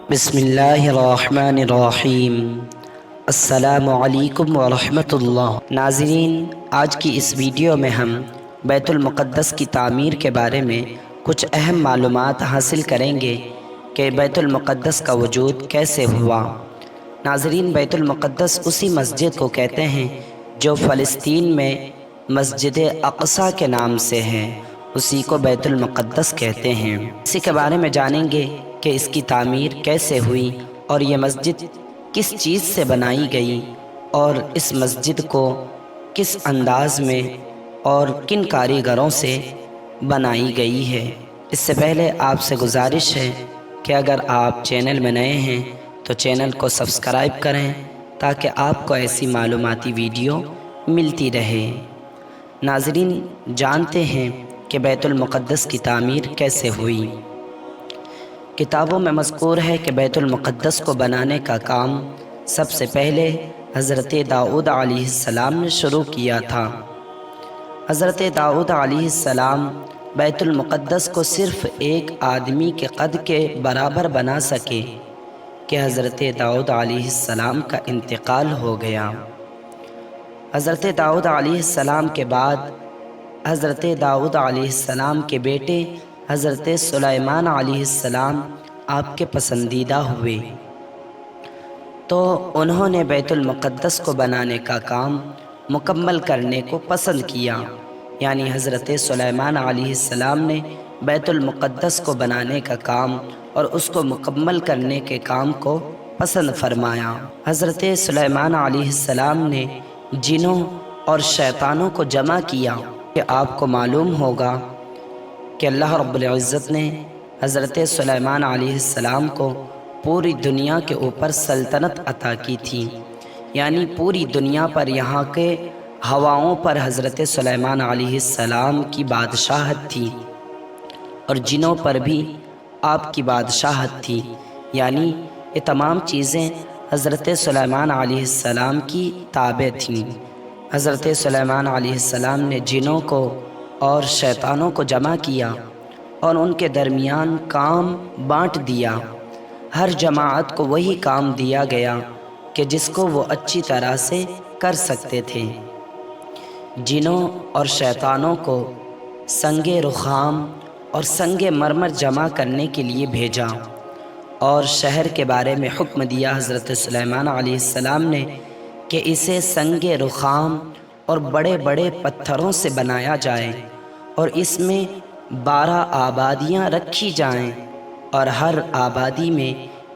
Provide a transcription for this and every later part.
بسم اللہ الرحمن الرحیم۔ السلام علیکم ورحمۃ اللہ۔ ناظرین، آج کی اس ویڈیو میں ہم بیت المقدس کی تعمیر کے بارے میں کچھ اہم معلومات حاصل کریں گے کہ بیت المقدس کا وجود کیسے ہوا۔ ناظرین، بیت المقدس اسی مسجد کو کہتے ہیں جو فلسطین میں مسجد اقصی کے نام سے ہے، اسی کو بیت المقدس کہتے ہیں۔ اسی کے بارے میں جانیں گے کہ اس کی تعمیر کیسے ہوئی اور یہ مسجد کس چیز سے بنائی گئی اور اس مسجد کو کس انداز میں اور کن کاریگروں سے بنائی گئی ہے۔ اس سے پہلے آپ سے گزارش ہے کہ اگر آپ چینل میں نئے ہیں تو چینل کو سبسکرائب کریں تاکہ آپ کو ایسی معلوماتی ویڈیو ملتی رہے۔ ناظرین، جانتے ہیں کہ بیت المقدس کی تعمیر کیسے ہوئی۔ کتابوں میں مذکور ہے کہ بیت المقدس کو بنانے کا کام سب سے پہلے حضرت داؤد علیہ السلام نے شروع کیا تھا۔ حضرت داؤد علیہ السلام بیت المقدس کو صرف ایک آدمی کے قد کے برابر بنا سکے کہ حضرت داؤد علیہ السلام کا انتقال ہو گیا۔ حضرت داؤد علیہ السلام کے بعد حضرت داؤد علیہ السلام کے بیٹے حضرت سلیمان علیہ السلام آپ کے پسندیدہ ہوئے، تو انہوں نے بیت المقدس کو بنانے کا کام مکمل کرنے کو پسند کیا، یعنی حضرت سلیمان علیہ السلام نے بیت المقدس کو بنانے کا کام اور اس کو مکمل کرنے کے کام کو پسند فرمایا۔ حضرت سلیمان علیہ السلام نے جنوں اور شیطانوں کو جمع کیا کہ آپ کو معلوم ہوگا کہ اللہ رب العزت نے حضرت سلیمان علیہ السلام کو پوری دنیا کے اوپر سلطنت عطا کی تھی، یعنی پوری دنیا پر یہاں کے ہواؤں پر حضرت سلیمان علیہ السلام کی بادشاہت تھی اور جنوں پر بھی آپ کی بادشاہت تھی، یعنی یہ تمام چیزیں حضرت سلیمان علیہ السلام کی تابع تھیں۔ حضرت سلیمان علیہ السلام نے جنوں کو اور شیطانوں کو جمع کیا اور ان کے درمیان کام بانٹ دیا۔ ہر جماعت کو وہی کام دیا گیا کہ جس کو وہ اچھی طرح سے کر سکتے تھے۔ جنوں اور شیطانوں کو سنگ رخام اور سنگ مرمر جمع کرنے کے لیے بھیجا اور شہر کے بارے میں حکم دیا حضرت سلیمان علیہ السلام نے کہ اسے سنگ رخام اور بڑے بڑے پتھروں سے بنایا جائے اور اس میں 12 آبادیاں رکھی جائیں اور ہر آبادی میں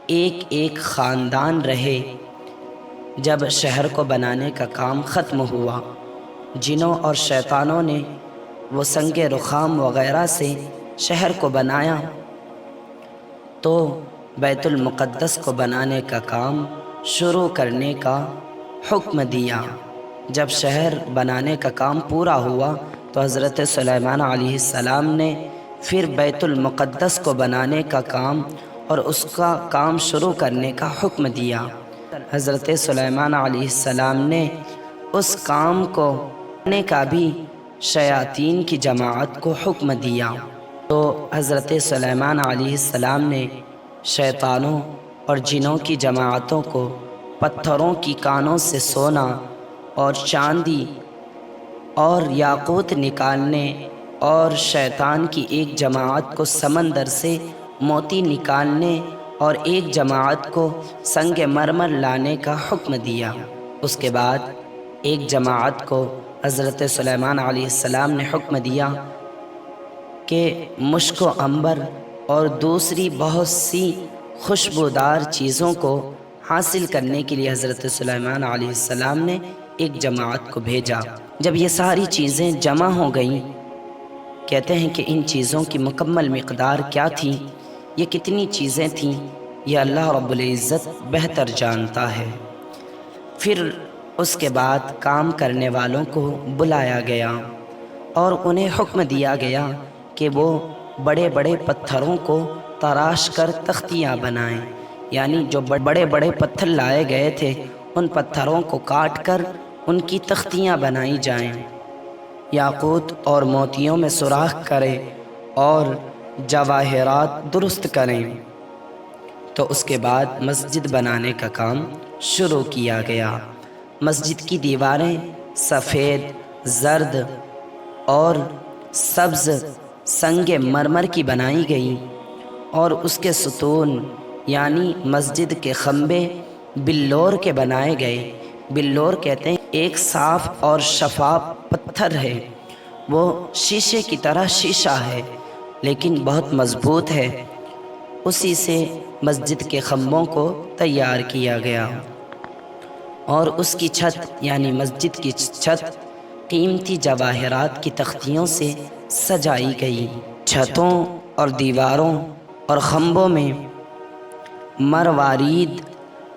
ایک ایک خاندان رہے۔ جب شہر کو بنانے کا کام ختم ہوا، جنوں اور شیطانوں نے وہ سنگ رخام وغیرہ سے شہر کو بنایا تو بیت المقدس کو بنانے کا کام شروع کرنے کا حکم دیا۔ جب شہر بنانے کا کام پورا ہوا تو حضرت سلیمان علیہ السلام نے پھر بیت المقدس کو بنانے کا کام اور اس کا کام شروع کرنے کا حکم دیا۔ حضرت سلیمان علیہ السلام نے اس کام کو کرنے کا بھی شیاطین کی جماعت کو حکم دیا، تو حضرت سلیمان علیہ السلام نے شیطانوں اور جنوں کی جماعتوں کو پتھروں کی کانوں سے سونا اور چاندی اور یاقوت نکالنے اور شیطان کی ایک جماعت کو سمندر سے موتی نکالنے اور ایک جماعت کو سنگ مرمر لانے کا حکم دیا۔ اس کے بعد ایک جماعت کو حضرت سلیمان علیہ السلام نے حکم دیا کہ مشک و عنبر اور دوسری بہت سی خوشبودار چیزوں کو حاصل کرنے کے لیے حضرت سلیمان علیہ السلام نے ایک جماعت کو بھیجا۔ جب یہ ساری چیزیں جمع ہو گئیں، کہتے ہیں کہ ان چیزوں کی مکمل مقدار کیا تھی، یہ کتنی چیزیں تھیں، یہ اللہ رب العزت بہتر جانتا ہے۔ پھر اس کے بعد کام کرنے والوں کو بلایا گیا اور انہیں حکم دیا گیا کہ وہ بڑے بڑے پتھروں کو تراش کر تختیاں بنائیں، یعنی جو بڑے بڑے پتھر لائے گئے تھے ان پتھروں کو کاٹ کر ان کی تختیاں بنائی جائیں، یاقوت اور موتیوں میں سوراخ کریں اور جواہرات درست کریں۔ تو اس کے بعد مسجد بنانے کا کام شروع کیا گیا۔ مسجد کی دیواریں سفید، زرد اور سبز سنگ مرمر کی بنائی گئیں اور اس کے ستون یعنی مسجد کے کھمبے بلور کے بنائے گئے۔ بلور کہتے ہیں ایک صاف اور شفاف پتھر ہے، وہ شیشے کی طرح شیشہ ہے لیکن بہت مضبوط ہے، اسی سے مسجد کے کھمبوں کو تیار کیا گیا۔ اور اس کی چھت یعنی مسجد کی چھت قیمتی جواہرات کی تختیوں سے سجائی گئی۔ چھتوں اور دیواروں اور کھمبوں میں مروارید،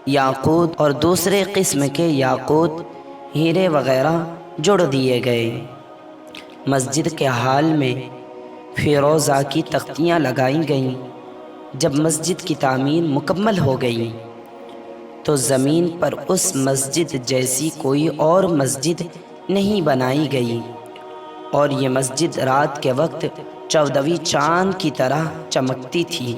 یاقوت اور دوسرے قسم کے یاقوت، ہیرے وغیرہ جوڑ دیے گئے۔ مسجد کے حال میں فیروزہ کی تختیاں لگائی گئیں۔ جب مسجد کی تعمیر مکمل ہو گئی تو زمین پر اس مسجد جیسی کوئی اور مسجد نہیں بنائی گئی، اور یہ مسجد رات کے وقت 14ویں چاند کی طرح چمکتی تھی،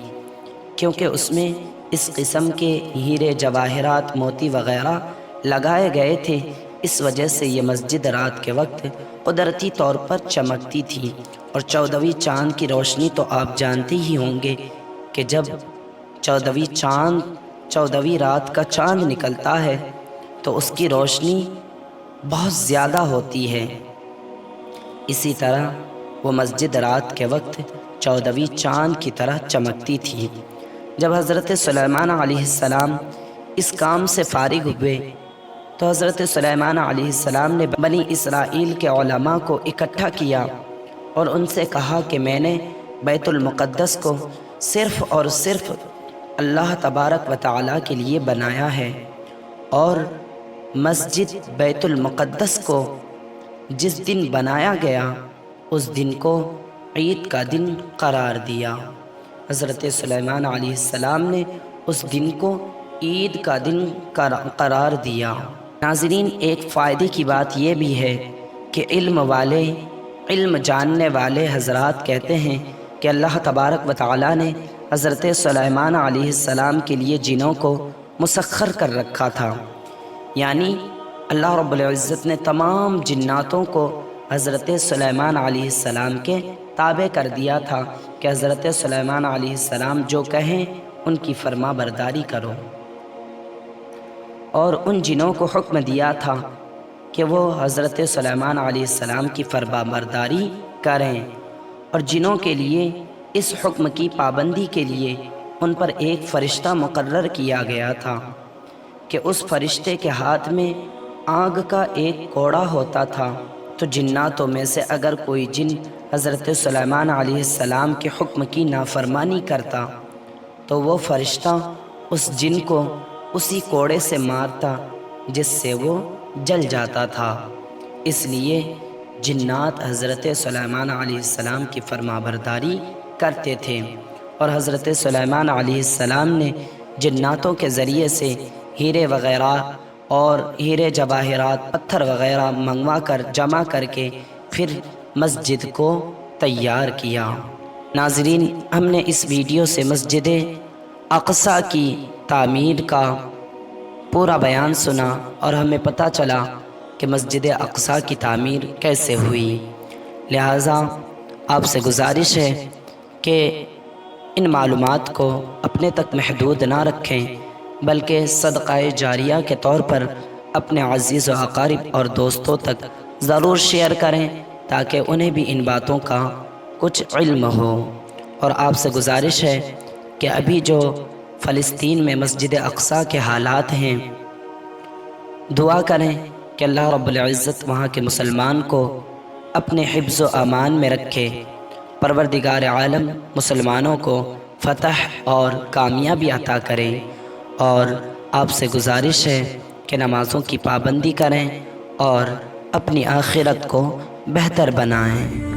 کیونکہ اس میں اس قسم کے ہیرے جواہرات موتی وغیرہ لگائے گئے تھے۔ اس وجہ سے یہ مسجد رات کے وقت قدرتی طور پر چمکتی تھی۔ اور 14ویں چاند کی روشنی تو آپ جانتے ہی ہوں گے کہ جب 14ویں رات کا چاند نکلتا ہے تو اس کی روشنی بہت زیادہ ہوتی ہے۔ اسی طرح وہ مسجد رات کے وقت 14ویں چاند کی طرح چمکتی تھی۔ جب حضرت سلیمان علیہ السلام اس کام سے فارغ ہوئے تو حضرت سلیمان علیہ السلام نے بنی اسرائیل کے علماء کو اکٹھا کیا اور ان سے کہا کہ میں نے بیت المقدس کو صرف اور صرف اللہ تبارک و تعالیٰ کے لیے بنایا ہے، اور مسجد بیت المقدس کو جس دن بنایا گیا اس دن کو عید کا دن قرار دیا۔ حضرت سلیمان علیہ السلام نے اس دن کو عید کا دن قرار دیا۔ ناظرین، ایک فائدے کی بات یہ بھی ہے کہ علم جاننے والے حضرات کہتے ہیں کہ اللہ تبارک و تعالیٰ نے حضرت سلیمان علیہ السلام کے لیے جنوں کو مسخر کر رکھا تھا، یعنی اللہ رب العزت نے تمام جناتوں کو حضرت سلیمان علیہ السلام کے تابع کر دیا تھا کہ حضرت سلیمان علیہ السلام جو کہیں ان کی فرما برداری کرو، اور ان جنوں کو حکم دیا تھا کہ وہ حضرت سلیمان علیہ السلام کی فرما برداری کریں، اور جنوں کے لیے اس حکم کی پابندی کے لیے ان پر ایک فرشتہ مقرر کیا گیا تھا کہ اس فرشتے کے ہاتھ میں آگ کا ایک کوڑا ہوتا تھا، تو جناتوں میں سے اگر کوئی جن حضرت سلیمان علیہ السلام کے حکم کی نافرمانی کرتا تو وہ فرشتہ اس جن کو اسی کوڑے سے مارتا جس سے وہ جل جاتا تھا۔ اس لیے جنات حضرت سلیمان علیہ السلام کی فرما برداری کرتے تھے، اور حضرت سلیمان علیہ السلام نے جناتوں کے ذریعے سے ہیرے وغیرہ اور ہیرے جواہرات پتھر وغیرہ منگوا کر جمع کر کے پھر مسجد کو تیار کیا۔ ناظرین، ہم نے اس ویڈیو سے مسجد اقصیٰ کی تعمیر کا پورا بیان سنا اور ہمیں پتہ چلا کہ مسجد اقصیٰ کی تعمیر کیسے ہوئی۔ لہٰذا آپ سے گزارش ہے کہ ان معلومات کو اپنے تک محدود نہ رکھیں، بلکہ صدقہ جاریہ کے طور پر اپنے عزیز و اقارب اور دوستوں تک ضرور شیئر کریں تاکہ انہیں بھی ان باتوں کا کچھ علم ہو۔ اور آپ سے گزارش ہے کہ ابھی جو فلسطین میں مسجد اقصیٰ کے حالات ہیں، دعا کریں کہ اللہ رب العزت وہاں کے مسلمان کو اپنے حفظ و امان میں رکھے، پروردگار عالم مسلمانوں کو فتح اور کامیابی عطا کرے۔ اور آپ سے گزارش ہے کہ نمازوں کی پابندی کریں اور اپنی آخرت کو بہتر بنائیں۔